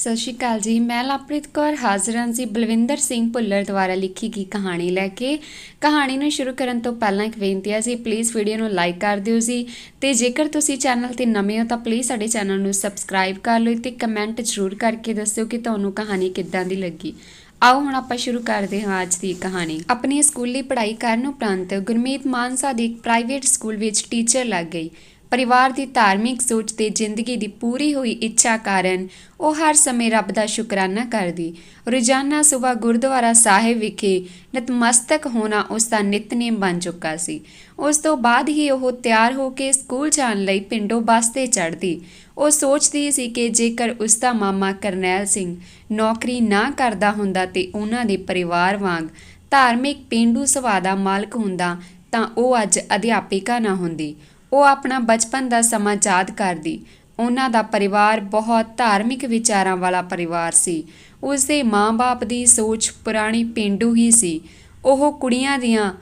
ਸਤਿ ਸ਼੍ਰੀ ਅਕਾਲ ਜੀ। ਮੈਂ ਲਵਪ੍ਰੀਤ ਕੌਰ ਹਾਜ਼ਰ ਹਾਂ ਜੀ ਬਲਵਿੰਦਰ ਸਿੰਘ ਭੁੱਲਰ ਦੁਆਰਾ ਲਿਖੀ ਗਈ ਕਹਾਣੀ ਲੈ ਕੇ। ਕਹਾਣੀ ਨੂੰ ਸ਼ੁਰੂ ਕਰਨ ਤੋਂ ਪਹਿਲਾਂ ਇੱਕ ਬੇਨਤੀ ਹੈ ਜੀ, ਪਲੀਜ਼ ਵੀਡੀਓ ਨੂੰ ਲਾਈਕ ਕਰ ਦਿਓ ਜੀ, ਤੇ ਜੇਕਰ ਤੁਸੀਂ ਚੈਨਲ ਤੇ ਨਵੇਂ ਹੋ ਤਾਂ ਪਲੀਜ਼ ਸਾਡੇ ਚੈਨਲ ਨੂੰ ਸਬਸਕ੍ਰਾਈਬ ਕਰ ਲਓ ਤੇ ਕਮੈਂਟ ਜ਼ਰੂਰ ਕਰਕੇ ਦੱਸਿਓ ਕਿ ਤੁਹਾਨੂੰ ਕਹਾਣੀ ਕਿੱਦਾਂ ਦੀ ਲੱਗੀ। ਆਓ ਹੁਣ ਆਪਾਂ ਸ਼ੁਰੂ ਕਰਦੇ ਹਾਂ ਅੱਜ ਦੀ ਕਹਾਣੀ। ਆਪਣੀ ਸਕੂਲੀ ਪੜ੍ਹਾਈ ਕਰਨ ਉਪਰੰਤ ਗੁਰਮੀਤ ਮਾਨਸਾ ਦੇ ਇੱਕ ਪ੍ਰਾਈਵੇਟ ਸਕੂਲ ਵਿੱਚ ਟੀਚਰ ਲੱਗ ਗਈ। ਪਰਿਵਾਰ ਦੀ ਧਾਰਮਿਕ ਸੋਚ ਤੇ ਜ਼ਿੰਦਗੀ ਦੀ ਪੂਰੀ ਹੋਈ ਇੱਛਾ ਕਾਰਨ ਉਹ ਹਰ ਸਮੇਂ ਰੱਬ ਦਾ ਸ਼ੁਕਰਾਨਾ ਕਰਦੀ। ਰੋਜ਼ਾਨਾ ਸੁਬਹ ਗੁਰਦੁਆਰਾ ਸਾਹਿਬ ਵਿਖੇ ਨਤਮਸਤਕ ਹੋਣਾ ਉਸ ਦਾ ਨਿਤਨੇਮ ਬਣ ਚੁੱਕਾ ਸੀ। ਉਸ ਤੋਂ ਬਾਅਦ ਹੀ ਉਹ ਤਿਆਰ ਹੋ ਕੇ ਸਕੂਲ ਜਾਣ ਲਈ ਪਿੰਡੋਂ ਬੱਸ ਤੇ ਚੜ੍ਹਦੀ। ਉਹ ਸੋਚਦੀ ਸੀ ਕਿ ਜੇਕਰ ਉਸ ਦਾ ਮਾਮਾ ਕਰਨੈਲ ਸਿੰਘ ਨੌਕਰੀ ਨਾ ਕਰਦਾ ਹੁੰਦਾ ਤੇ ਉਹਨਾਂ ਦੇ ਪਰਿਵਾਰ ਵਾਂਗ ਧਾਰਮਿਕ ਪੇਂਡੂ ਸੁਭਾਅ ਦਾ ਮਾਲਕ ਹੁੰਦਾ ਤਾਂ ਉਹ ਅੱਜ ਅਧਿਆਪਿਕਾ ਨਾ ਹੁੰਦੀ। ਉਹ ਆਪਣਾ ਬਚਪਨ ਦਾ ਸਮਾਂ ਯਾਦ ਕਰਦੀ। ਉਹਨਾਂ ਦਾ ਪਰਿਵਾਰ ਬਹੁਤ ਧਾਰਮਿਕ ਵਿਚਾਰਾਂ ਵਾਲਾ ਪਰਿਵਾਰ ਸੀ। ਉਸ ਦੇ ਮਾਂ-ਬਾਪ ਦੀ ਸੋਚ ਪੁਰਾਣੀ ਪੇਂਡੂ ਹੀ ਸੀ। ਉਹ ਕੁੜੀਆਂ ਦੀਆਂ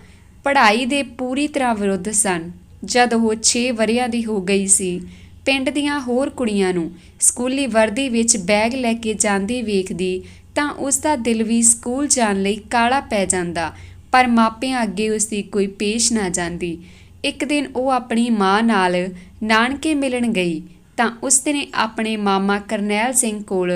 ਪੜ੍ਹਾਈ ਦੇ ਪੂਰੀ ਤਰ੍ਹਾਂ ਵਿਰੁੱਧ ਸਨ। ਜਦ ਉਹ 6 ਵਰ੍ਹਿਆਂ ਦੀ ਹੋ ਗਈ ਸੀ, ਪਿੰਡ ਦੀਆਂ ਹੋਰ ਕੁੜੀਆਂ ਨੂੰ ਸਕੂਲੀ ਵਰਦੀ ਵਿੱਚ ਬੈਗ ਲੈ ਕੇ ਜਾਂਦੀ ਵੇਖਦੀ ਤਾਂ ਉਸ ਦਾ ਦਿਲ ਵੀ ਸਕੂਲ ਜਾਣ ਲਈ ਕਾਹਲਾ ਪੈ ਜਾਂਦਾ, ਪਰ ਮਾਪਿਆਂ ਅੱਗੇ ਉਸ ਦੀ ਕੋਈ ਪੇਸ਼ ਨਾ ਜਾਂਦੀ। ਇੱਕ ਦਿਨ ਉਹ ਆਪਣੀ ਮਾਂ ਨਾਲ ਨਾਨਕੇ ਮਿਲਣ ਗਈ ਤਾਂ ਉਸ ਨੇ ਆਪਣੇ ਮਾਮਾ ਕਰਨੈਲ ਸਿੰਘ ਕੋਲ,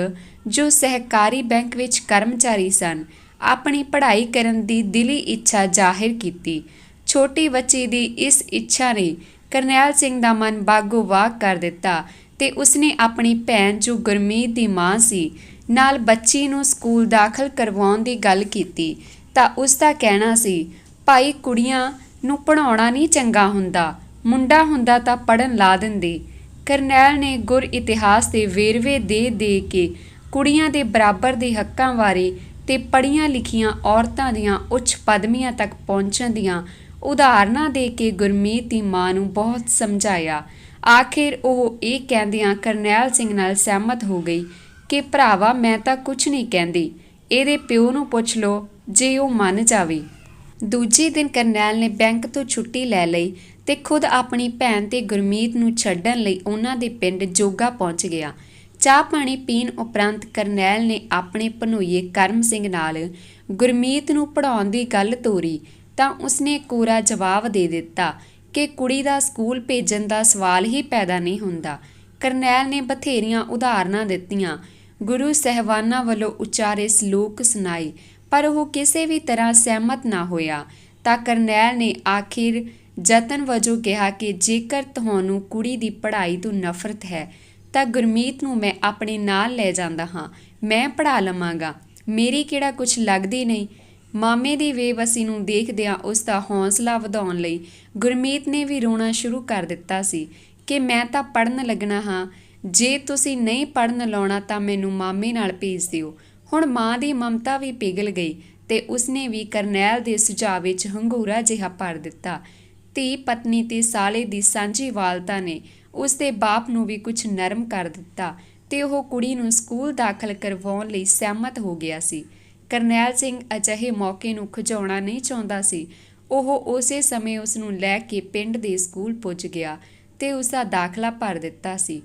ਜੋ ਸਹਿਕਾਰੀ ਬੈਂਕ ਵਿੱਚ ਕਰਮਚਾਰੀ ਸਨ, ਆਪਣੀ ਪੜ੍ਹਾਈ ਕਰਨ ਦੀ ਦਿਲੀ ਇੱਛਾ ਜ਼ਾਹਿਰ ਕੀਤੀ। ਛੋਟੀ ਬੱਚੀ ਦੀ ਇਸ ਇੱਛਾ ਨੇ ਕਰਨੈਲ ਸਿੰਘ ਦਾ ਮਨ ਬਾਗੋ-ਬਾਗ ਕਰ ਦਿੱਤਾ ਤੇ ਉਸਨੇ ਆਪਣੀ ਭੈਣ, ਜੋ ਗੁਰਮੀਤ ਦੀ ਮਾਂ ਸੀ, ਨਾਲ ਬੱਚੀ ਨੂੰ ਸਕੂਲ ਦਾਖਲ ਕਰਵਾਉਣ ਦੀ ਗੱਲ ਕੀਤੀ ਤਾਂ ਉਸ ਦਾ ਕਹਿਣਾ ਸੀ, ਭਾਈ ਕੁੜੀਆਂ ਨੂੰ ਪੜ੍ਹਾਉਣਾ ਨਹੀਂ ਚੰਗਾ ਹੁੰਦਾ, ਮੁੰਡਾ ਹੁੰਦਾ ਤਾਂ ਪੜ੍ਹਨ ਲਾ ਦਿੰਦੇ। ਕਰਨੈਲ ਨੇ ਗੁਰ ਇਤਿਹਾਸ ਦੇ ਵੇਰਵੇ ਦੇ ਕੇ ਕੁੜੀਆਂ ਦੇ ਬਰਾਬਰ ਦੇ ਹੱਕਾਂ ਬਾਰੇ ਤੇ ਪੜ੍ਹੀਆਂ ਲਿਖੀਆਂ ਔਰਤਾਂ ਦੀਆਂ ਉੱਚ ਪਦਵੀਆਂ ਤੱਕ ਪਹੁੰਚਣ ਦੀਆਂ ਉਦਾਹਰਨਾਂ ਦੇ ਕੇ ਗੁਰਮੀਤ ਦੀ ਮਾਂ ਨੂੰ ਬਹੁਤ ਸਮਝਾਇਆ। ਆਖਿਰ ਉਹ ਇਹ ਕਹਿੰਦਿਆਂ ਕਰਨੈਲ ਸਿੰਘ ਨਾਲ ਸਹਿਮਤ ਹੋ ਗਈ ਕਿ ਭਰਾਵਾ ਮੈਂ ਤਾਂ ਕੁਝ ਨਹੀਂ ਕਹਿੰਦੀ, ਇਹਦੇ ਪਿਓ ਨੂੰ ਪੁੱਛ ਲਓ ਜੇ ਉਹ ਮੰਨ ਜਾਵੇ। ਦੂਜੇ ਦਿਨ ਕਰਨੈਲ ਨੇ ਬੈਂਕ ਤੋਂ ਛੁੱਟੀ ਲੈ ਲਈ ਤੇ ਖੁਦ ਆਪਣੀ ਭੈਣ ਤੇ ਗੁਰਮੀਤ ਨੂੰ ਛੱਡਣ ਲਈ ਉਹਨਾਂ ਦੇ ਪਿੰਡ ਜੋਗਾ ਪਹੁੰਚ ਗਿਆ। ਚਾਹ ਪਾਣੀ ਪੀਣ ਉਪਰੰਤ ਕਰਨੈਲ ਨੇ ਆਪਣੇ ਭਣੋਈਏ ਕਰਮ ਸਿੰਘ ਨਾਲ ਗੁਰਮੀਤ ਨੂੰ ਪੜ੍ਹਾਉਣ ਦੀ ਗੱਲ ਤੋਰੀ ਤਾਂ ਉਸਨੇ ਕੋਰਾ ਜਵਾਬ ਦੇ ਦਿੱਤਾ ਕਿ ਕੁੜੀ ਦਾ ਸਕੂਲ ਭੇਜਣ ਦਾ ਸਵਾਲ ਹੀ ਪੈਦਾ ਨਹੀਂ ਹੁੰਦਾ। ਕਰਨੈਲ ਨੇ ਬਥੇਰੀਆਂ ਉਦਾਹਰਨਾਂ ਦਿੱਤੀਆਂ, ਗੁਰੂ ਸਾਹਿਬਾਨਾਂ ਵੱਲੋਂ ਉਚਾਰੇ ਸਲੋਕ ਸੁਣਾਏ, ਪਰ ਉਹ ਕਿਸੇ ਵੀ ਤਰ੍ਹਾਂ ਸਹਿਮਤ ਨਾ ਹੋਇਆ। ਤਾਂ ਕਰਨੈਲ ਨੇ ਆਖਿਰ ਯਤਨ ਵਜੋਂ ਕਿਹਾ ਕਿ ਜੇਕਰ ਤੁਹਾਨੂੰ ਕੁੜੀ ਦੀ ਪੜ੍ਹਾਈ ਤੋਂ ਨਫ਼ਰਤ ਹੈ ਤਾਂ ਗੁਰਮੀਤ ਨੂੰ ਮੈਂ ਆਪਣੇ ਨਾਲ ਲੈ ਜਾਂਦਾ ਹਾਂ, ਮੈਂ ਪੜ੍ਹਾ ਲਵਾਂਗਾ, ਮੇਰੀ ਕਿਹੜਾ ਕੁਛ ਲੱਗਦੀ ਨਹੀਂ। ਮਾਮੇ ਦੀ ਬੇਵਸੀ ਨੂੰ ਦੇਖਦਿਆਂ ਉਸ ਦਾ ਹੌਸਲਾ ਵਧਾਉਣ ਲਈ ਗੁਰਮੀਤ ਨੇ ਵੀ ਰੋਣਾ ਸ਼ੁਰੂ ਕਰ ਦਿੱਤਾ ਸੀ ਕਿ ਮੈਂ ਤਾਂ ਪੜ੍ਹਨ ਲੱਗਣਾ ਹਾਂ, ਜੇ ਤੁਸੀਂ ਨਹੀਂ ਪੜ੍ਹਨ ਲਾਉਣਾ ਤਾਂ ਮੈਨੂੰ ਮਾਮੇ ਨਾਲ ਭੇਜ ਦਿਓ। ਹੁਣ ਮਾਂ ਦੀ ਮਮਤਾ ਵੀ ਪਿਘਲ ਗਈ ਤੇ ਉਸਨੇ ਵੀ ਕਰਨੈਲ ਦੇ ਸੁਝਾਅ ਵਿੱਚ ਹੰਗੂਰਾ ਜਿਹਾ ਭਰ ਦਿੱਤਾ। ਧੀ ਪਤਨੀ ਤੇ ਸਾਲੇ ਦੀ ਸਾਂਝੀ ਵਾਲਤਾ ਨੇ ਉਸ ਦੇ ਬਾਪ ਨੂੰ ਵੀ ਕੁਝ ਨਰਮ ਕਰ ਦਿੱਤਾ ਤੇ ਉਹ ਕੁੜੀ ਨੂੰ ਸਕੂਲ ਦਾਖਲ ਕਰਵਾਉਣ ਲਈ ਸਹਿਮਤ ਹੋ ਗਿਆ ਸੀ। ਕਰਨੈਲ ਸਿੰਘ ਅਜਿਹੇ ਮੌਕੇ ਨੂੰ ਖੁਜਾਉਣਾ ਨਹੀਂ ਚਾਹੁੰਦਾ ਸੀ। ਉਹ ਉਸੇ ਸਮੇਂ ਉਸ ਨੂੰ ਲੈ ਕੇ ਪਿੰਡ ਦੇ ਸਕੂਲ ਪੁੱਜ ਗਿਆ ਤੇ ਉਸ ਦਾ ਦਾਖਲਾ ਭਰ ਦਿੱਤਾ ਸੀ।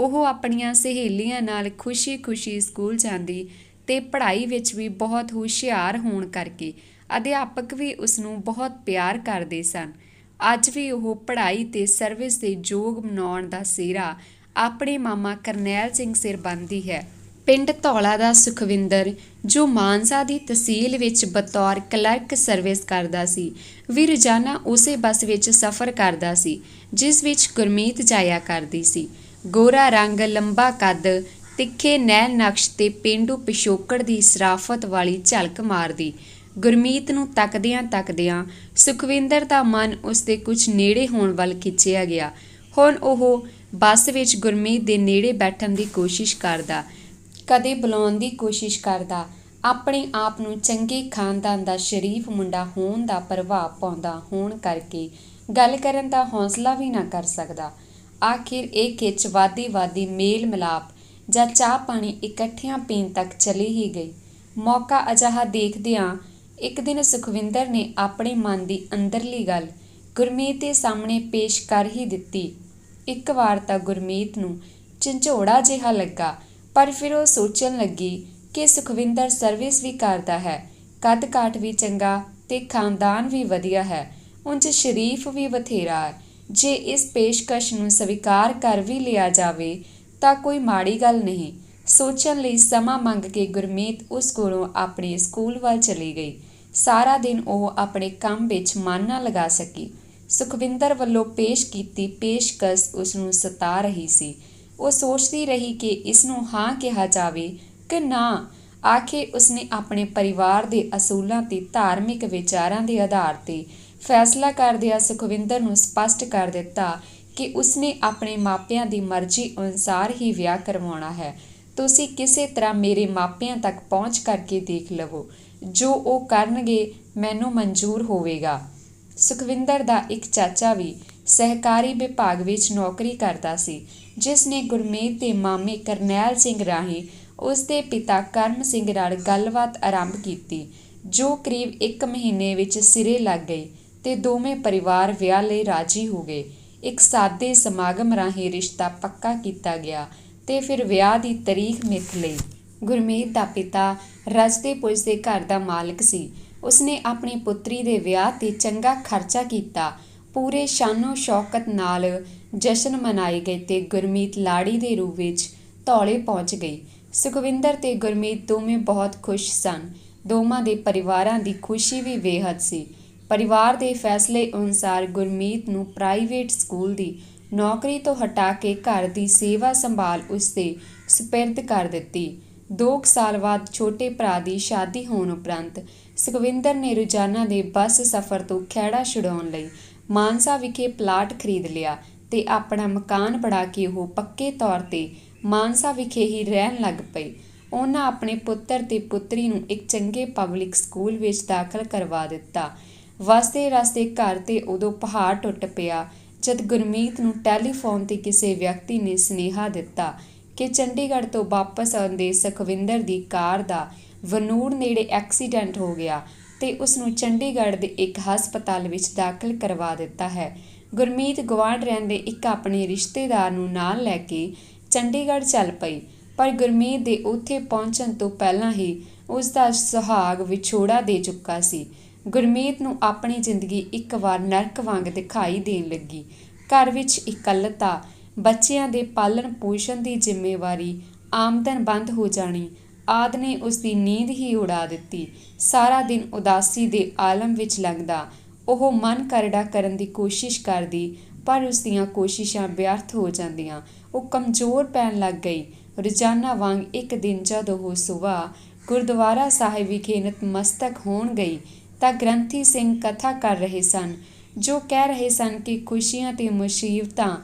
ਉਹ ਆਪਣੀਆਂ ਸਹੇਲੀਆਂ ਨਾਲ ਖੁਸ਼ੀ-ਖੁਸ਼ੀ ਸਕੂਲ ਜਾਂਦੀ ਤੇ ਪੜ੍ਹਾਈ ਵਿੱਚ ਵੀ ਬਹੁਤ ਹੁਸ਼ਿਆਰ ਹੋਣ ਕਰਕੇ ਅਧਿਆਪਕ ਵੀ ਉਸ ਨੂੰ ਬਹੁਤ ਪਿਆਰ ਕਰਦੇ ਸਨ। ਅੱਜ ਵੀ ਉਹ ਪੜ੍ਹਾਈ ਤੇ ਸਰਵਿਸ ਦੇ ਯੋਗ ਬਣਾਉਣ ਦਾ ਸਿਹਰਾ ਆਪਣੇ ਮਾਮਾ ਕਰਨੈਲ ਸਿੰਘ ਸਿਰ ਬੰਨ੍ਹਦੀ ਹੈ। ਪਿੰਡ ਧੌਲਾ ਦਾ ਸੁਖਵਿੰਦਰ, ਜੋ ਮਾਨਸਾ ਦੀ ਤਹਿਸੀਲ ਵਿੱਚ ਬਤੌਰ ਕਲਰਕ ਸਰਵਿਸ ਕਰਦਾ ਸੀ, ਵੀ ਰੋਜ਼ਾਨਾ ਉਸੇ ਬੱਸ ਵਿੱਚ ਸਫ਼ਰ ਕਰਦਾ ਸੀ ਜਿਸ ਵਿੱਚ ਗੁਰਮੀਤ ਜਾਇਆ ਕਰਦੀ ਸੀ। ਗੋਰਾ ਰੰਗ, ਲੰਬਾ ਕੱਦ, ਤਿੱਖੇ ਨੈਣ ਨਕਸ਼ ਤੇ ਪੇਂਡੂ ਪਿਛੋਕੜ ਦੀ ਸਰਾਫਤ ਵਾਲੀ ਝਲਕ ਮਾਰਦੀ। ਗੁਰਮੀਤ ਨੂੰ ਤੱਕਦਿਆਂ ਸੁਖਵਿੰਦਰ ਦਾ ਮਨ ਉਸ ਦੇ ਕੁਝ ਨੇੜੇ ਹੋਣ ਵੱਲ ਖਿੱਚਿਆ ਗਿਆ। ਹੁਣ ਉਹ ਬੱਸ ਵਿੱਚ ਗੁਰਮੀਤ ਦੇ ਨੇੜੇ ਬੈਠਣ ਦੀ ਕੋਸ਼ਿਸ਼ ਕਰਦਾ, ਕਦੇ ਬੁਲਾਉਣ ਦੀ ਕੋਸ਼ਿਸ਼ ਕਰਦਾ। ਆਪਣੇ ਆਪ ਨੂੰ ਚੰਗੇ ਖਾਨਦਾਨ ਦਾ ਸ਼ਰੀਫ ਮੁੰਡਾ ਹੋਣ ਦਾ ਪ੍ਰਭਾਵ ਪਾਉਂਦਾ ਹੋਣ ਕਰਕੇ ਗੱਲ ਕਰਨ ਦਾ ਹੌਸਲਾ ਵੀ ਨਾ ਕਰ ਸਕਦਾ। ਆਖਿਰ ਇਹ ਖਿੱਚ ਵੱਧਦੀ ਮੇਲ ਮਿਲਾਪ ਜਾਂ ਚਾਹ ਪਾਣੀ ਇਕੱਠਿਆਂ ਪੀਣ ਤੱਕ ਚਲੀ ਹੀ ਗਈ। ਮੌਕਾ ਅਜਿਹਾ ਦੇਖਦਿਆਂ ਇੱਕ ਦਿਨ ਸੁਖਵਿੰਦਰ ਨੇ ਆਪਣੇ ਮਨ ਦੀ ਅੰਦਰਲੀ ਗੱਲ ਗੁਰਮੀਤ ਦੇ ਸਾਹਮਣੇ ਪੇਸ਼ ਕਰ ਹੀ ਦਿੱਤੀ। ਇੱਕ ਵਾਰ ਤਾਂ ਗੁਰਮੀਤ ਨੂੰ ਝੰਜੋੜਾ ਜਿਹਾ ਲੱਗਾ, ਪਰ ਫਿਰ ਉਹ ਸੋਚਣ ਲੱਗੀ ਕਿ ਸੁਖਵਿੰਦਰ ਸਰਵਿਸ ਵੀ ਕਰਦਾ ਹੈ, ਕੱਦ ਕਾਠ ਵੀ ਚੰਗਾ ਤੇ ਖਾਨਦਾਨ ਵੀ ਵਧੀਆ ਹੈ, ਉਂਝ ਸ਼ਰੀਫ ਵੀ ਬਥੇਰਾ ਹੈ। ਜੇ ਇਸ ਪੇਸ਼ਕਸ਼ ਨੂੰ ਸਵੀਕਾਰ ਕਰ ਵੀ ਲਿਆ ਜਾਵੇ ਤਾਂ ਕੋਈ ਮਾੜੀ ਗੱਲ ਨਹੀਂ। ਸੋਚਣ ਲਈ ਸਮਾਂ ਮੰਗ ਕੇ ਗੁਰਮੀਤ ਉਸ ਕੋਲੋਂ ਆਪਣੇ ਸਕੂਲ ਵੱਲ ਚਲੀ ਗਈ। ਸਾਰਾ ਦਿਨ ਉਹ ਆਪਣੇ ਕੰਮ ਵਿੱਚ ਮਨ ਨਾ ਲਗਾ ਸਕੀ। ਸੁਖਵਿੰਦਰ ਵੱਲੋਂ ਪੇਸ਼ ਕੀਤੀ ਪੇਸ਼ਕਸ਼ ਉਸ ਨੂੰ ਸਤਾ ਰਹੀ ਸੀ। ਉਹ ਸੋਚਦੀ ਰਹੀ ਕਿ ਇਸ ਨੂੰ ਹਾਂ ਕਿਹਾ ਜਾਵੇ ਕਿ ਨਾ। ਆਖਿਰ ਉਸਨੇ ਆਪਣੇ ਪਰਿਵਾਰ ਦੇ ਅਸੂਲਾਂ ਤੇ ਧਾਰਮਿਕ ਵਿਚਾਰਾਂ ਦੇ ਆਧਾਰ ਤੇ ਫੈਸਲਾ ਕਰਦਿਆਂ ਸੁਖਵਿੰਦਰ ਨੂੰ ਸਪਸ਼ਟ ਕਰ ਦਿੱਤਾ ਕਿ ਉਸਨੇ ਆਪਣੇ ਮਾਪਿਆਂ ਦੀ ਮਰਜ਼ੀ ਅਨੁਸਾਰ ਹੀ ਵਿਆਹ ਕਰਵਾਉਣਾ ਹੈ। ਤੁਸੀਂ ਕਿਸੇ ਤਰ੍ਹਾਂ ਮੇਰੇ ਮਾਪਿਆਂ ਤੱਕ ਪਹੁੰਚ ਕਰਕੇ ਦੇਖ ਲਵੋ, ਜੋ ਉਹ ਕਰਨਗੇ ਮੈਨੂੰ ਮਨਜ਼ੂਰ ਹੋਵੇਗਾ। ਸੁਖਵਿੰਦਰ ਦਾ ਇੱਕ ਚਾਚਾ ਵੀ ਸਹਿਕਾਰੀ ਵਿਭਾਗ ਵਿੱਚ ਨੌਕਰੀ ਕਰਦਾ ਸੀ, ਜਿਸ ਨੇ ਗੁਰਮੀਤ ਦੇ ਮਾਮੇ ਕਰਨੈਲ ਸਿੰਘ ਰਾਹੀਂ ਉਸ ਦੇ ਪਿਤਾ ਕਰਮ ਸਿੰਘ ਨਾਲ ਗੱਲਬਾਤ ਆਰੰਭ ਕੀਤੀ, ਜੋ ਕਰੀਬ 1 ਮਹੀਨੇ ਵਿੱਚ ਸਿਰੇ ਲੱਗ ਗਈ ਤੇ ਦੋਵੇਂ ਪਰਿਵਾਰ ਵਿਆਹ ਲਈ ਰਾਜੀ ਹੋ ਗਏ। ਇੱਕ ਸਾਦੇ ਸਮਾਗਮ ਰਾਹੀਂ ਰਿਸ਼ਤਾ ਪੱਕਾ ਕੀਤਾ ਗਿਆ ਤੇ ਫਿਰ ਵਿਆਹ ਦੀ ਤਰੀਕ ਮਿਥ ਲਈ। ਗੁਰਮੀਤ ਦਾ ਪਿਤਾ ਰਜਦੇ ਪੁਜਦੇ ਘਰ ਦਾ ਮਾਲਕ ਸੀ। ਉਸਨੇ ਆਪਣੀ ਪੁੱਤਰੀ ਦੇ ਵਿਆਹ ਤੇ ਚੰਗਾ ਖਰਚਾ ਕੀਤਾ। ਪੂਰੇ ਸ਼ਾਨੋ ਸ਼ੌਕਤ ਨਾਲ ਜਸ਼ਨ ਮਨਾਏ ਗਏ ਤੇ ਗੁਰਮੀਤ ਲਾੜੀ ਦੇ ਰੂਪ ਵਿੱਚ ਧੌਲੇ ਪਹੁੰਚ ਗਈ। ਸੁਖਵਿੰਦਰ ਤੇ ਗੁਰਮੀਤ ਦੋਵੇਂ ਬਹੁਤ ਖੁਸ਼ ਸਨ। ਦੋਵਾਂ ਦੇ ਪਰਿਵਾਰਾਂ ਦੀ ਖੁਸ਼ੀ ਵੀ ਬੇਹੱਦ ਸੀ। ਪਰਿਵਾਰ ਦੇ ਫੈਸਲੇ ਅਨੁਸਾਰ ਗੁਰਮੀਤ ਨੂੰ ਪ੍ਰਾਈਵੇਟ ਸਕੂਲ ਦੀ ਨੌਕਰੀ ਤੋਂ ਹਟਾ ਕੇ ਘਰ ਦੀ ਸੇਵਾ ਸੰਭਾਲ ਉਸ ਦੇ ਸਪੁਰਦ ਕਰ ਦਿੱਤੀ। 2 ਸਾਲ ਬਾਅਦ ਛੋਟੇ ਭਰਾ ਦੀ ਸ਼ਾਦੀ ਹੋਣ ਉਪਰੰਤ ਸੁਖਵਿੰਦਰ ਨੇ ਰੋਜ਼ਾਨਾ ਦੇ ਬੱਸ ਸਫ਼ਰ ਤੋਂ ਖਹਿੜਾ ਛੁਡਾਉਣ ਲਈ ਮਾਨਸਾ ਵਿਖੇ ਪਲਾਟ ਖਰੀਦ ਲਿਆ ਤੇ ਆਪਣਾ ਮਕਾਨ ਬਣਾ ਕੇ ਉਹ ਪੱਕੇ ਤੌਰ ਤੇ ਮਾਨਸਾ ਵਿਖੇ ਹੀ ਰਹਿਣ ਲੱਗ ਪਈ। ਉਹਨਾਂ ਆਪਣੇ ਪੁੱਤਰ ਤੇ ਪੁੱਤਰੀ ਨੂੰ ਇੱਕ ਚੰਗੇ ਪਬਲਿਕ ਸਕੂਲ ਵਿੱਚ ਦਾਖਲ ਕਰਵਾ ਦਿੱਤਾ। ਵਸਦੇ ਰਸਤੇ ਘਰ ਤੇ ਉਦੋਂ ਪਹਾੜ ਟੁੱਟ ਪਿਆ ਜਦ ਗੁਰਮੀਤ ਨੂੰ ਟੈਲੀਫੋਨ ਤੇ ਕਿਸੇ ਵਿਅਕਤੀ ਨੇ ਸੁਨੇਹਾ ਦਿੱਤਾ ਕਿ ਚੰਡੀਗੜ੍ਹ ਤੋਂ ਵਾਪਸ ਆਉਂਦੇ ਸੁਖਵਿੰਦਰ ਦੀ ਕਾਰ ਦਾ ਵਨੂੜ ਨੇੜੇ ਐਕਸੀਡੈਂਟ ਹੋ ਗਿਆ ਤੇ ਉਸ ਨੂੰ ਚੰਡੀਗੜ੍ਹ ਦੇ ਇੱਕ ਹਸਪਤਾਲ ਵਿੱਚ ਦਾਖਲ ਕਰਵਾ ਦਿੱਤਾ ਹੈ। ਗੁਰਮੀਤ ਗੁਆਂਢ ਰਹਿੰਦੇ ਇੱਕ ਆਪਣੇ ਰਿਸ਼ਤੇਦਾਰ ਨੂੰ ਨਾਲ ਲੈ ਕੇ ਚੰਡੀਗੜ੍ਹ ਚੱਲ ਪਈ, ਪਰ ਗੁਰਮੀਤ ਦੇ ਉੱਥੇ ਪਹੁੰਚਣ ਤੋਂ ਪਹਿਲਾਂ ਹੀ ਉਸ ਦਾ ਸੁਹਾਗ ਵਿਛੋੜਾ ਦੇ ਚੁੱਕਾ ਸੀ। ਗੁਰਮੀਤ ਨੂੰ ਆਪਣੀ ਜ਼ਿੰਦਗੀ ਇੱਕ ਵਾਰ ਨਰਕ ਵਾਂਗ ਦਿਖਾਈ ਦੇਣ ਲੱਗੀ। ਘਰ ਵਿੱਚ ਇਕੱਲਤਾ, ਬੱਚਿਆਂ ਦੇ ਪਾਲਣ ਪੋਸ਼ਣ ਦੀ ਜ਼ਿੰਮੇਵਾਰੀ, ਆਮਦਨ ਬੰਦ ਹੋ ਜਾਣੀ ਆਦਿ ਨੇ ਉਸ ਦੀ ਨੀਂਦ ਹੀ ਉਡਾ ਦਿੱਤੀ। ਸਾਰਾ ਦਿਨ ਉਦਾਸੀ ਦੇ ਆਲਮ ਵਿੱਚ ਲੰਘਦਾ। ਉਹ ਮਨ ਕਰੜਾ ਕਰਨ ਦੀ ਕੋਸ਼ਿਸ਼ ਕਰਦੀ, ਪਰ ਉਸ ਦੀਆਂ ਕੋਸ਼ਿਸ਼ਾਂ ਵਿਅਰਥ ਹੋ ਜਾਂਦੀਆਂ। ਉਹ ਕਮਜ਼ੋਰ ਪੈਣ ਲੱਗ ਗਈ। ਰੋਜ਼ਾਨਾ ਵਾਂਗ ਇੱਕ ਦਿਨ ਜਦ ਉਹ ਸੁਬਾਹ ਗੁਰਦੁਆਰਾ ਸਾਹਿਬ ਵਿਖੇ ਨਤਮਸਤਕ ਹੋਣ ਗਈ ਤਾਂ ਗ੍ਰੰਥੀ ਸਿੰਘ ਕਥਾ ਕਰ ਰਹੇ ਸਨ, ਜੋ ਕਹਿ ਰਹੇ ਸਨ ਕਿ ਖੁਸ਼ੀਆਂ ਤੇ ਮੁਸੀਬਤਾਂ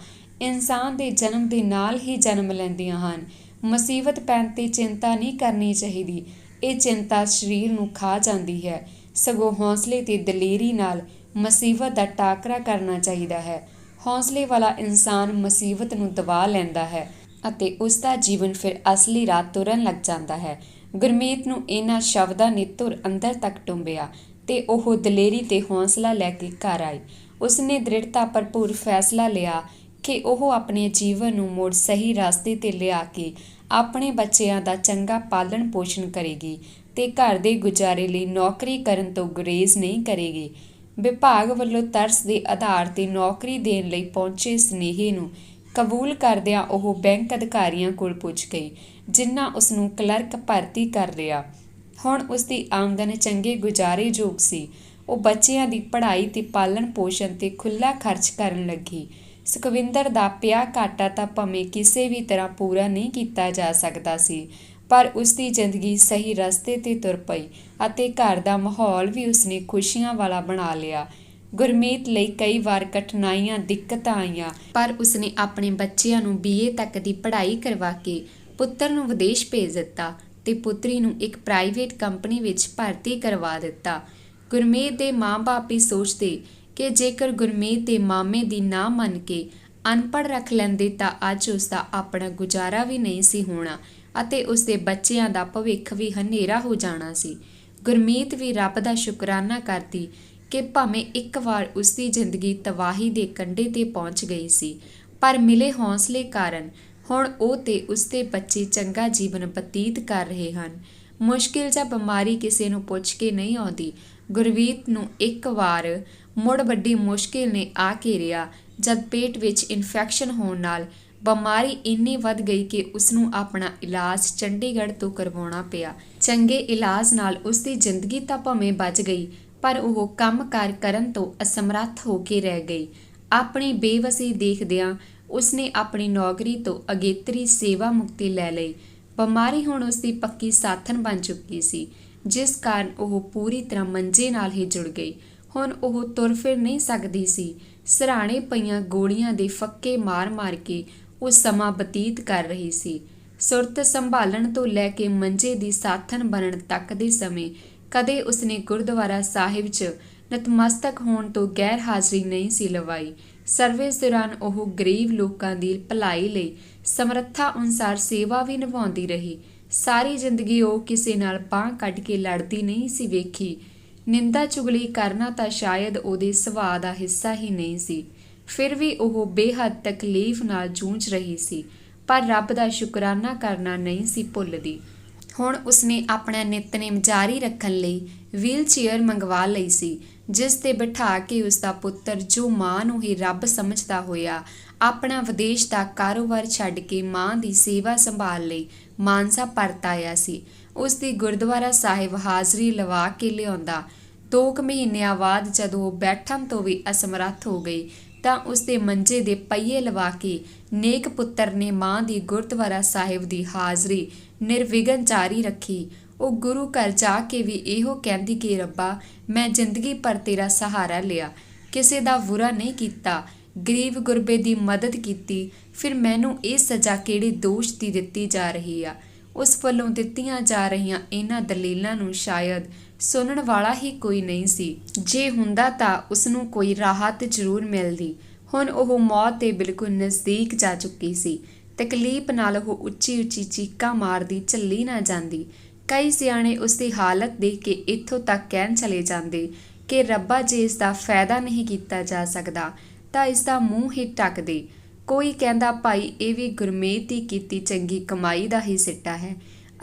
ਇਨਸਾਨ ਦੇ ਜਨਮ ਦੇ ਨਾਲ ਹੀ ਜਨਮ ਲੈਂਦੀਆਂ ਹਨ। ਮੁਸੀਬਤ ਪੈਣ ਤੇ ਚਿੰਤਾ ਨਹੀਂ ਕਰਨੀ ਚਾਹੀਦੀ। ਇਹ ਚਿੰਤਾ ਸਰੀਰ ਨੂੰ ਖਾ ਜਾਂਦੀ ਹੈ। ਸਗੋਂ ਹੌਸਲੇ ਤੇ ਦਲੇਰੀ ਨਾਲ ਮੁਸੀਬਤ ਦਾ ਟਾਕਰਾ ਕਰਨਾ ਚਾਹੀਦਾ ਹੈ। ਹੌਸਲੇ ਵਾਲਾ ਇਨਸਾਨ ਮੁਸੀਬਤ ਨੂੰ ਦਬਾ ਲੈਂਦਾ ਹੈ ਅਤੇ ਉਸ ਦਾ ਜੀਵਨ ਫਿਰ ਅਸਲੀ ਰਾਹ ਤੁਰਨ ਲੱਗ ਜਾਂਦਾ ਹੈ। ਗੁਰਮੀਤ ਨੂੰ ਇਹਨਾਂ ਸ਼ਬਦਾਂ ਨੇ ਧੁਰ ਅੰਦਰ ਤੱਕ ਟੁੰਬਿਆ ਤੇ ਉਹ ਦਲੇਰੀ ਤੇ ਹੌਸਲਾ ਲੈ ਕੇ ਘਰ ਆਈ। ਉਸਨੇ ਦ੍ਰਿੜਤਾ ਭਰਪੂਰ ਫੈਸਲਾ ਲਿਆ ਕਿ ਉਹ ਆਪਣੇ ਜੀਵਨ ਨੂੰ ਮੁੜ ਸਹੀ ਰਸਤੇ ਤੇ ਲਿਆ ਕੇ ਆਪਣੇ ਬੱਚਿਆਂ ਦਾ ਚੰਗਾ ਪਾਲਣ ਪੋਸ਼ਣ ਕਰੇਗੀ ਤੇ ਘਰ ਦੇ ਗੁਜ਼ਾਰੇ ਲਈ ਨੌਕਰੀ ਕਰਨ ਤੋਂ ਗੁਰੇਜ਼ ਨਹੀਂ ਕਰੇਗੀ। ਵਿਭਾਗ ਵੱਲੋਂ ਤਰਸ ਦੇ ਆਧਾਰ ਤੇ ਨੌਕਰੀ ਦੇਣ ਲਈ ਪਹੁੰਚੇ ਸੁਨੇਹੇ ਨੂੰ ਕਬੂਲ ਕਰਦਿਆਂ ਉਹ ਬੈਂਕ ਅਧਿਕਾਰੀਆਂ ਕੋਲ ਪੁੱਜ ਗਈ, ਜਿਨ੍ਹਾਂ ਉਸ ਨੂੰ ਕਲਰਕ ਭਰਤੀ ਕਰ ਲਿਆ। ਹੁਣ ਉਸ ਦੀ ਆਮਦਨ ਚੰਗੇ ਗੁਜ਼ਾਰੇ ਯੋਗ ਸੀ। ਉਹ ਬੱਚਿਆਂ ਦੀ ਪੜ੍ਹਾਈ ਤੇ ਪਾਲਣ ਪੋਸ਼ਣ ਤੇ ਖੁੱਲ੍ਹਾ ਖਰਚ ਕਰਨ ਲੱਗੀ। ਸੁਖਵਿੰਦਰ ਦਾ ਪਿਆ ਘਾਟਾ ਤਾਂ ਭਾਵੇਂ ਕਿਸੇ ਵੀ ਤਰ੍ਹਾਂ ਪੂਰਾ ਨਹੀਂ ਕੀਤਾ ਜਾ ਸਕਦਾ ਸੀ, ਪਰ ਉਸ ਦੀ ਜ਼ਿੰਦਗੀ ਸਹੀ ਰਸਤੇ ਤੇ ਤੁਰ ਪਈ ਅਤੇ ਘਰ ਦਾ ਮਾਹੌਲ ਵੀ ਉਸਨੇ ਖੁਸ਼ੀਆਂ ਵਾਲਾ ਬਣਾ ਲਿਆ। ਗੁਰਮੀਤ ਲਈ ਕਈ ਵਾਰ ਕਠਿਨਾਈਆਂ ਦਿੱਕਤਾਂ ਆਈਆਂ, ਪਰ ਉਸਨੇ ਆਪਣੇ ਬੱਚਿਆਂ ਨੂੰ BA ਤੱਕ ਦੀ ਪੜ੍ਹਾਈ ਕਰਵਾ ਕੇ ਪੁੱਤਰ ਨੂੰ ਵਿਦੇਸ਼ ਭੇਜ ਦਿੱਤਾ ਤੇ ਪੁੱਤਰੀ ਨੂੰ ਇੱਕ ਪ੍ਰਾਈਵੇਟ ਕੰਪਨੀ ਵਿੱਚ ਭਰਤੀ ਕਰਵਾ ਦਿੱਤਾ। ਗੁਰਮੀਤ ਦੇ ਮਾਂ-ਬਾਪ ਵੀ ਸੋਚਦੇ ਕਿ ਜੇਕਰ ਗੁਰਮੀਤ ਦੇ ਮਾਮੇ ਦੀ ਨਾ ਮੰਨ ਕੇ ਅਨਪੜ੍ਹ ਰੱਖ ਲੈਂਦੇ ਤਾਂ ਅੱਜ ਉਸ ਦਾ ਆਪਣਾ ਗੁਜ਼ਾਰਾ ਵੀ ਨਹੀਂ ਸੀ ਹੋਣਾ ਅਤੇ ਉਸ ਦੇ ਬੱਚਿਆਂ ਦਾ ਭਵਿੱਖ ਵੀ ਹਨੇਰਾ ਹੋ ਜਾਣਾ ਸੀ। ਗੁਰਮੀਤ ਵੀ ਰੱਬ ਦਾ ਸ਼ੁਕਰਾਨਾ ਕਰਦੀ ਕਿ ਭਾਵੇਂ ਇੱਕ ਵਾਰ ਉਸ ਦੀ ਜ਼ਿੰਦਗੀ ਤਬਾਹੀ ਦੇ ਕੰਢੇ ਤੇ ਪਹੁੰਚ ਗਈ ਸੀ, ਪਰ ਮਿਲੇ ਹੌਸਲੇ ਕਾਰਨ ਹੁਣ ਉਹ ਤੇ ਉਸਦੇ ਬੱਚੇ ਚੰਗਾ ਜੀਵਨ ਬਤੀਤ ਕਰ ਰਹੇ ਹਨ। ਮੁਸ਼ਕਿਲ ਜਾਂ ਬਿਮਾਰੀ ਕਿਸੇ ਨੂੰ ਪੁੱਛ ਕੇ ਨਹੀਂ ਆਉਂਦੀ। ਗੁਰਮੀਤ ਨੂੰ ਇੱਕ ਵਾਰ ਮੁੜ ਵੱਡੀ ਮੁਸ਼ਕਿਲ ਨੇ ਆ ਘੇਰਿਆ ਜਦ ਪੇਟ ਵਿੱਚ ਇਨਫੈਕਸ਼ਨ ਹੋਣ ਨਾਲ ਬਿਮਾਰੀ ਇੰਨੀ ਵੱਧ ਗਈ ਕਿ ਉਸਨੂੰ ਆਪਣਾ ਇਲਾਜ ਚੰਡੀਗੜ੍ਹ ਤੋਂ ਕਰਵਾਉਣਾ ਪਿਆ। ਚੰਗੇ ਇਲਾਜ ਨਾਲ ਉਸਦੀ ਜ਼ਿੰਦਗੀ ਤਾਂ ਭਾਵੇਂ ਬਚ ਗਈ, ਪਰ ਉਹ ਕੰਮ-ਕਾਰ ਕਰਨ ਤੋਂ ਅਸਮਰੱਥ ਹੋ ਕੇ ਰਹਿ ਗਈ। ਆਪਣੀ ਬੇਵਸੀ ਦੇਖਦਿਆਂ ਉਸਨੇ ਆਪਣੀ ਨੌਕਰੀ ਤੋਂ ਅਗੇਤਰੀ ਸੇਵਾ ਮੁਕਤੀ ਲੈ ਲਈ। ਬਿਮਾਰੀ ਹੁਣ ਉਸਦੀ ਪੱਕੀ ਸਾਥਣ ਬਣ ਚੁੱਕੀ ਸੀ, ਜਿਸ ਕਾਰਨ ਉਹ ਪੂਰੀ ਤਰ੍ਹਾਂ ਮੰਜੇ ਨਾਲ ਹੀ ਜੁੜ ਗਈ। ਹੁਣ ਉਹ ਤੁਰ ਫਿਰ ਨਹੀਂ ਸਕਦੀ ਸੀ। ਸਿਰਹਾਣੇ ਪਈਆਂ ਗੋਲੀਆਂ ਦੇ ਫੱਕੇ ਮਾਰ-ਮਾਰ ਕੇ ਉਹ ਸਮਾਂ ਬਤੀਤ ਕਰ ਰਹੀ ਸੀ। ਸੁਰਤ ਸੰਭਾਲਣ ਤੋਂ ਲੈ ਕੇ ਮੰਜੇ ਦੀ ਸਾਥਣ ਬਣਨ ਤੱਕ ਦੇ ਸਮੇਂ ਕਦੇ ਉਸਨੇ ਗੁਰਦੁਆਰਾ ਸਾਹਿਬ 'ਚ ਨਤਮਸਤਕ ਹੋਣ ਤੋਂ ਗੈਰ ਹਾਜ਼ਰੀ ਨਹੀਂ ਸੀ ਲਵਾਈ। ਸਰਵਿਸ ਦੌਰਾਨ ਉਹ ਗਰੀਬ ਲੋਕਾਂ ਦੀ ਭਲਾਈ ਲਈ ਸਮਰੱਥਾ ਅਨੁਸਾਰ ਸੇਵਾ ਵੀ ਨਿਭਾਉਂਦੀ ਰਹੀ। ਸਾਰੀ ਜ਼ਿੰਦਗੀ ਉਹ ਕਿਸੇ ਨਾਲ ਬਾਂਹ ਕੱਢ ਕੇ ਲੜਦੀ ਨਹੀਂ ਸੀ ਵੇਖੀ। ਨਿੰਦਾ ਚੁਗਲੀ ਕਰਨਾ ਤਾਂ ਸ਼ਾਇਦ ਉਹਦੇ ਸੁਭਾਅ ਦਾ ਹਿੱਸਾ ਹੀ ਨਹੀਂ ਸੀ। ਫਿਰ ਵੀ ਉਹ ਬੇਹੱਦ ਤਕਲੀਫ ਨਾਲ ਜੂਝ ਰਹੀ ਸੀ, ਪਰ ਰੱਬ ਦਾ ਸ਼ੁਕਰਾਨਾ ਕਰਨਾ ਨਹੀਂ ਸੀ ਭੁੱਲਦੀ। ਹੁਣ ਉਸਨੇ ਆਪਣਾ ਨਿਤਨੇਮ ਜਾਰੀ ਰੱਖਣ ਲਈ ਵੀਲ ਚੇਅਰ ਮੰਗਵਾ ਲਈ ਸੀ, ਜਿਸ ਤੇ ਬਿਠਾ ਕੇ ਉਸਦਾ ਪੁੱਤਰ, ਜੋ ਮਾਂ ਨੂੰ ਹੀ ਰੱਬ ਸਮਝਦਾ ਹੋਇਆ, ਆਪਣਾ ਵਿਦੇਸ਼ ਦਾ ਕਾਰੋਬਾਰ ਛੱਡ ਕੇ ਮਾਂ ਦੀ ਸੇਵਾ ਸੰਭਾਲ ਲਈ ਮਾਨਸਾ ਪਰਤ ਆਇਆ ਸੀ। ਉਸਦੀ ਗੁਰਦੁਆਰਾ ਸਾਹਿਬ ਹਾਜ਼ਰੀ ਲਵਾ ਕੇ ਲਿਆਉਂਦਾ। 2 ਮਹੀਨਿਆਂ ਬਾਅਦ ਜਦੋਂ ਉਹ ਬੈਠਣ ਤੋਂ ਵੀ ਅਸਮਰੱਥ ਹੋ ਗਈ ਤਾਂ ਉਸਦੇ ਮੰਜੇ ਦੇ ਪਹੀਏ ਲਵਾ ਕੇ ਨੇਕ ਪੁੱਤਰ ਨੇ ਮਾਂ ਦੀ ਗੁਰਦੁਆਰਾ ਸਾਹਿਬ ਦੀ ਹਾਜ਼ਰੀ ਨਿਰਵਿਘਨ ਜਾਰੀ ਰੱਖੀ। ਉਹ ਗੁਰੂ ਘਰ ਜਾ ਕੇ ਵੀ ਇਹੋ ਕਹਿੰਦੀ ਕਿ ਰੱਬਾ, ਮੈਂ ਜ਼ਿੰਦਗੀ ਭਰ ਤੇਰਾ ਸਹਾਰਾ ਲਿਆ, ਕਿਸੇ ਦਾ ਬੁਰਾ ਨਹੀਂ ਕੀਤਾ, ਗਰੀਬ ਗੁਰਬੇ ਦੀ ਮਦਦ ਕੀਤੀ, ਫਿਰ ਮੈਨੂੰ ਇਹ ਸਜ਼ਾ ਕਿਹੜੇ ਦੋਸ਼ ਦੀ ਦਿੱਤੀ ਜਾ ਰਹੀ ਆ। ਉਸ ਵੱਲੋਂ ਦਿੱਤੀਆਂ ਜਾ ਰਹੀਆਂ ਇਹਨਾਂ ਦਲੀਲਾਂ ਨੂੰ ਸ਼ਾਇਦ ਸੁਣਨ ਵਾਲਾ ਹੀ ਕੋਈ ਨਹੀਂ ਸੀ। ਜੇ ਹੁੰਦਾ ਤਾਂ ਉਸਨੂੰ ਕੋਈ ਰਾਹਤ ਜ਼ਰੂਰ ਮਿਲਦੀ। ਹੁਣ ਉਹ ਮੌਤ ਦੇ ਬਿਲਕੁਲ ਨਜ਼ਦੀਕ ਜਾ ਚੁੱਕੀ ਸੀ। ਤਕਲੀਫ ਨਾਲ ਉਹ ਉੱਚੀ-ਉੱਚੀ ਚੀਕਾਂ ਮਾਰਦੀ ਝੱਲੀ ਨਾ ਜਾਂਦੀ। ਕਈ ਸਿਆਣੇ ਉਸਦੀ ਹਾਲਤ ਦੇਖ ਕੇ ਇੱਥੋਂ ਤੱਕ ਕਹਿਣ ਚਲੇ ਜਾਂਦੇ ਕਿ ਰੱਬਾ, ਜੇ ਇਸ ਦਾ ਫਾਇਦਾ ਨਹੀਂ ਕੀਤਾ ਜਾ ਸਕਦਾ ਤਾਂ ਇਸ ਦਾ ਮੂੰਹ ਹੀ ਢੱਕ ਦੇ। ਕੋਈ ਕਹਿੰਦਾ, ਭਾਈ, ਇਹ ਵੀ ਗੁਰਮੀਤ ਦੀ ਕੀਤੀ ਚੰਗੀ ਕਮਾਈ ਦਾ ਹੀ ਸਿੱਟਾ ਹੈ।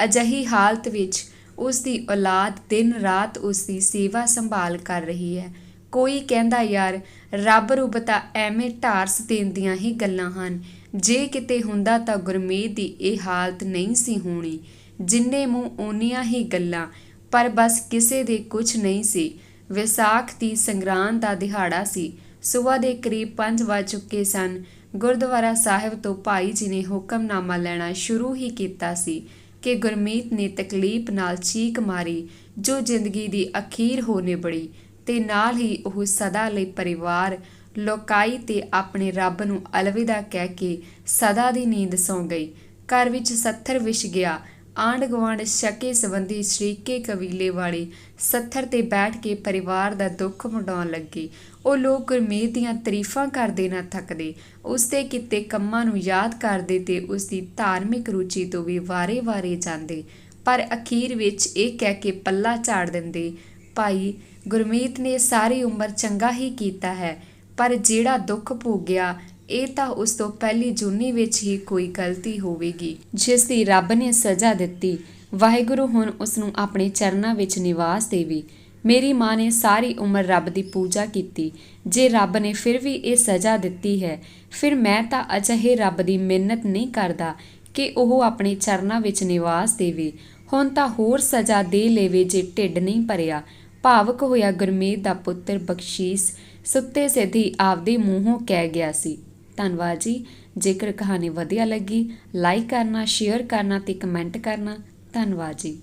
ਅਜਿਹੀ ਹਾਲਤ ਵਿੱਚ ਉਸਦੀ ਔਲਾਦ ਦਿਨ ਰਾਤ ਉਸਦੀ ਸੇਵਾ ਸੰਭਾਲ ਕਰ ਰਹੀ ਹੈ। ਕੋਈ ਕਹਿੰਦਾ, ਯਾਰ, ਰੱਬ ਰੁੱਬ ਤਾਂ ਐਵੇਂ ਢਾਰਸ ਦੇਣ ਦੀਆਂ ਹੀ ਗੱਲਾਂ ਹਨ। ਜੇ ਕਿਤੇ ਹੁੰਦਾ ਤਾਂ ਗੁਰਮੀਤ ਦੀ ਇਹ ਹਾਲਤ ਨਹੀਂ ਸੀ ਹੋਣੀ। ਜਿੰਨੇ ਮੂੰਹ ਓਨੀਆਂ ਹੀ ਗੱਲਾਂ, ਪਰ ਬਸ ਕਿਸੇ ਦੇ ਕੁਝ ਨਹੀਂ ਸੀ। ਵਿਸਾਖ ਦੀ ਸੰਗਰਾਂਦ ਦਾ ਦਿਹਾੜਾ ਸੀ। ਸੁਬਹ ਦੇ ਕਰੀਬ 5 ਵੱਜ ਚੁੱਕੇ ਸਨ। ਗੁਰਦੁਆਰਾ ਸਾਹਿਬ ਤੋਂ ਭਾਈ ਜੀ ਨੇ ਹੁਕਮਨਾਮਾ ਲੈਣਾ ਸ਼ੁਰੂ ਹੀ ਕੀਤਾ ਸੀ ਕਿ ਗੁਰਮੀਤ ਨੇ ਤਕਲੀਫ ਨਾਲ ਚੀਕ ਮਾਰੀ, ਜੋ ਜ਼ਿੰਦਗੀ ਦੀ ਅਖੀਰ ਹੋ ਨਿਬੜੀ, ਤੇ ਨਾਲ ਹੀ ਉਹ ਸਦਾ ਲਈ ਪਰਿਵਾਰ, ਲੋਕਾਈ ਤੇ ਆਪਣੇ ਰੱਬ ਨੂੰ ਅਲਵਿਦਾ ਕਹਿ ਕੇ ਸਦਾ ਦੀ ਨੀਂਦ ਸੌਂ ਗਈ। ਘਰ ਵਿੱਚ ਸੱਥਰ ਵਿਛ ਗਿਆ। ਆਂਢ ਗੁਆਂਢ, ਸ਼ਕੇ ਸੰਬੰਧੀ, ਸ਼ਰੀਕੇ ਕਬੀਲੇ ਵਾਲੇ ਸੱਥਰ ਤੇ ਬੈਠ ਕੇ ਪਰਿਵਾਰ ਦਾ ਦੁੱਖ ਵੰਡਾਉਣ ਲੱਗੇ। ਉਹ ਲੋਕ ਗੁਰਮੀਤ ਦੀਆਂ ਤਾਰੀਫਾਂ ਕਰਦੇ ਨਾ ਥੱਕਦੇ, ਉਸਦੇ ਕੀਤੇ ਕੰਮਾਂ ਨੂੰ ਯਾਦ ਕਰਦੇ ਤੇ ਉਸਦੀ ਧਾਰਮਿਕ ਰੁਚੀ ਤੋਂ ਵੀ ਵਾਰੇ-ਵਾਰੇ ਜਾਂਦੇ, ਪਰ ਅਖੀਰ ਵਿੱਚ ਇਹ ਕਹਿ ਕੇ ਪੱਲਾ ਝਾੜ ਦਿੰਦੇ, ਭਾਈ, ਗੁਰਮੀਤ ਨੇ ਸਾਰੀ ਉਮਰ ਚੰਗਾ ਹੀ ਕੀਤਾ ਹੈ, ਪਰ ਜਿਹੜਾ ਦੁੱਖ ਭੋਗਿਆ ਇਹ ਤਾਂ ਉਸ ਤੋਂ ਪਹਿਲੀ ਜੂਨੀ ਵਿੱਚ ਹੀ ਕੋਈ ਗਲਤੀ ਹੋਵੇਗੀ, ਜਿਸ ਦੀ ਰੱਬ ਨੇ ਸਜ਼ਾ ਦਿੱਤੀ। ਵਾਹਿਗੁਰੂ ਹੁਣ ਉਸ ਨੂੰ ਆਪਣੇ ਚਰਨਾਂ ਵਿੱਚ ਨਿਵਾਸ ਦੇਵੇ। ਮੇਰੀ ਮਾਂ ਨੇ ਸਾਰੀ ਉਮਰ ਰੱਬ ਦੀ ਪੂਜਾ ਕੀਤੀ। ਜੇ ਰੱਬ ਨੇ ਫਿਰ ਵੀ ਇਹ ਸਜ਼ਾ ਦਿੱਤੀ ਹੈ, ਫਿਰ ਮੈਂ ਤਾਂ ਅਜਿਹੇ ਰੱਬ ਦੀ ਮਿੰਨਤ ਨਹੀਂ ਕਰਦਾ ਕਿ ਉਹ ਆਪਣੇ ਚਰਨਾਂ ਵਿੱਚ ਨਿਵਾਸ ਦੇਵੇ। ਹੁਣ ਤਾਂ ਹੋਰ ਸਜ਼ਾ ਦੇ ਲੇਵੇ ਜੇ ਢਿੱਡ ਨਹੀਂ ਭਰਿਆ। ਭਾਵਕ ਹੋਇਆ ਗੁਰਮੀਤ ਦਾ ਪੁੱਤਰ ਬਖਸ਼ੀਸ਼ ਸੁੱਤੇ ਸਿੱਧੀ ਆਪਦੇ ਮੂੰਹੋਂ ਕਹਿ ਗਿਆ ਸੀ। ਧੰਨਵਾਦ ਜੀ। ਜੇਕਰ ਕਹਾਣੀ ਵਧੀਆ ਲੱਗੀ, ਲਾਈਕ ਕਰਨਾ, ਸ਼ੇਅਰ ਕਰਨਾ ਤੇ ਕਮੈਂਟ ਕਰਨਾ। ਧੰਨਵਾਦ ਜੀ।